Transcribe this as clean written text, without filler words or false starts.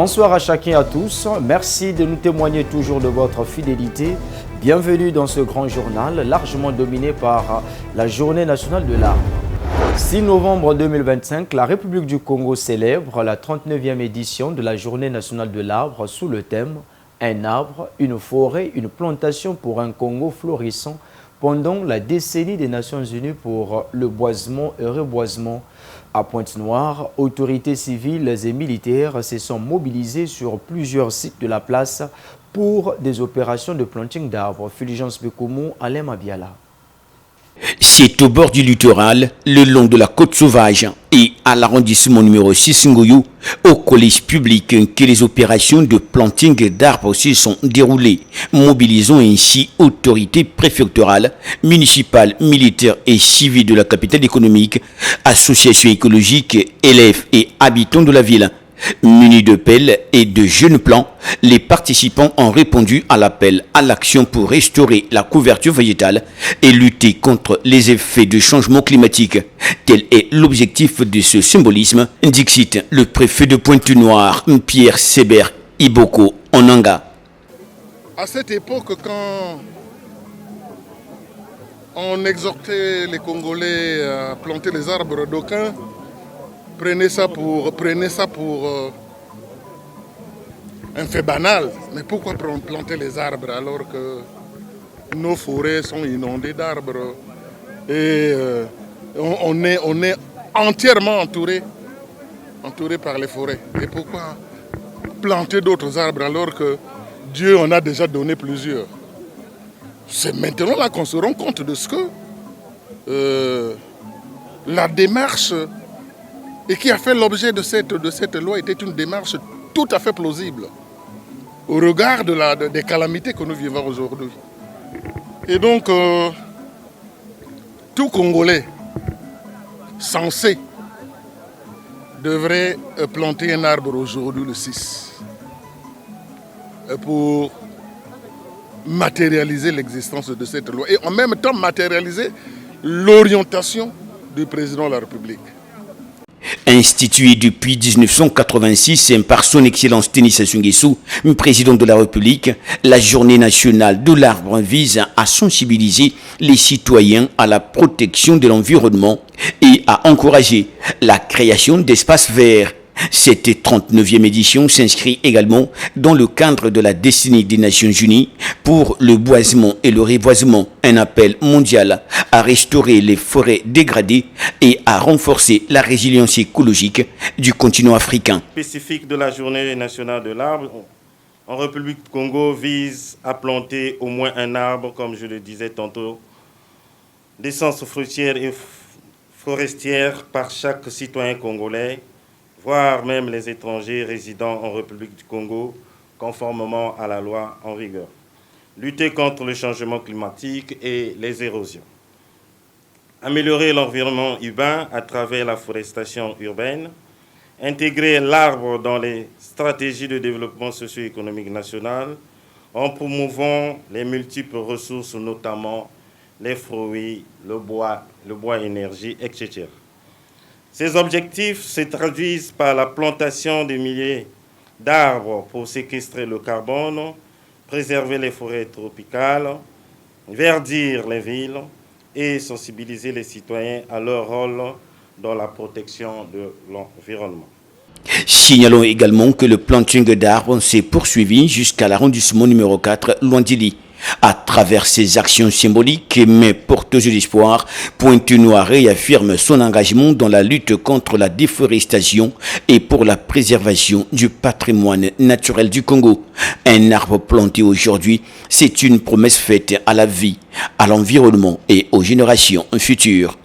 Bonsoir à chacun et à tous. Merci de nous témoigner toujours de votre fidélité. Bienvenue dans ce grand journal largement dominé par la Journée nationale de l'arbre. 6 novembre 2025, la République du Congo célèbre la 39e édition de la Journée nationale de l'arbre sous le thème « Un arbre, une forêt, une plantation pour un Congo florissant » pendant la décennie des Nations Unies pour le boisement et reboisement. À Pointe-Noire, autorités civiles et militaires se sont mobilisées sur plusieurs sites de la place pour des opérations de planting d'arbres. Fulgence Bekoumou, Alain Mabiala. C'est au bord du littoral, le long de la côte sauvage et à l'arrondissement numéro 6 Ngoyou, au collège public, que les opérations de planting d'arbres aussi sont déroulées, mobilisant ainsi autorités préfectorales, municipales, militaires et civiles de la capitale économique, associations écologiques, élèves et habitants de la ville. Munis de pelles et de jeunes plants, les participants ont répondu à l'appel à l'action pour restaurer la couverture végétale et lutter contre les effets du changement climatique. Tel est l'objectif de ce symbolisme, dixit le préfet de Pointe-Noire, Pierre Séber Iboko Onanga. À cette époque, quand on exhortait les Congolais à planter les arbres, d'aucuns prenez ça pour un fait banal. Mais pourquoi planter les arbres alors que nos forêts sont inondées d'arbres et on est entièrement entouré par les forêts. Et pourquoi planter d'autres arbres alors que Dieu en a déjà donné plusieurs? C'est maintenant là qu'on se rend compte de ce que la démarche et qui a fait l'objet de cette loi était une démarche tout à fait plausible au regard des calamités que nous vivons aujourd'hui. Et donc, tout Congolais censé devrait planter un arbre aujourd'hui le 6 pour matérialiser l'existence de cette loi et en même temps matérialiser l'orientation du président de la République. Institué depuis 1986 par son Excellence Denis Sassou Nguesso, président de la République, la Journée nationale de l'arbre vise à sensibiliser les citoyens à la protection de l'environnement et à encourager la création d'espaces verts. Cette 39e édition s'inscrit également dans le cadre de la décennie des Nations Unies pour le boisement et le reboisement, un appel mondial à restaurer les forêts dégradées et à renforcer la résilience écologique du continent africain. Spécifique de la Journée nationale de l'arbre en République du Congo vise à planter au moins un arbre, comme je le disais tantôt, d'essence fruitière et forestière par chaque citoyen congolais, voire même les étrangers résidant en République du Congo, conformément à la loi en vigueur. Lutter contre le changement climatique et les érosions. Améliorer l'environnement urbain à travers la forestation urbaine. Intégrer l'arbre dans les stratégies de développement socio-économique national en promouvant les multiples ressources, notamment les fruits, le bois énergie, etc. Ces objectifs se traduisent par la plantation de milliers d'arbres pour séquestrer le carbone, préserver les forêts tropicales, verdir les villes et sensibiliser les citoyens à leur rôle dans la protection de l'environnement. Signalons également que le planting d'arbres s'est poursuivi jusqu'à l'arrondissement numéro 4, Luandili. À travers ces actions symboliques mais porteuses d'espoir, Pointe-Noire réaffirme son engagement dans la lutte contre la déforestation et pour la préservation du patrimoine naturel du Congo. Un arbre planté aujourd'hui, c'est une promesse faite à la vie, à l'environnement et aux générations futures.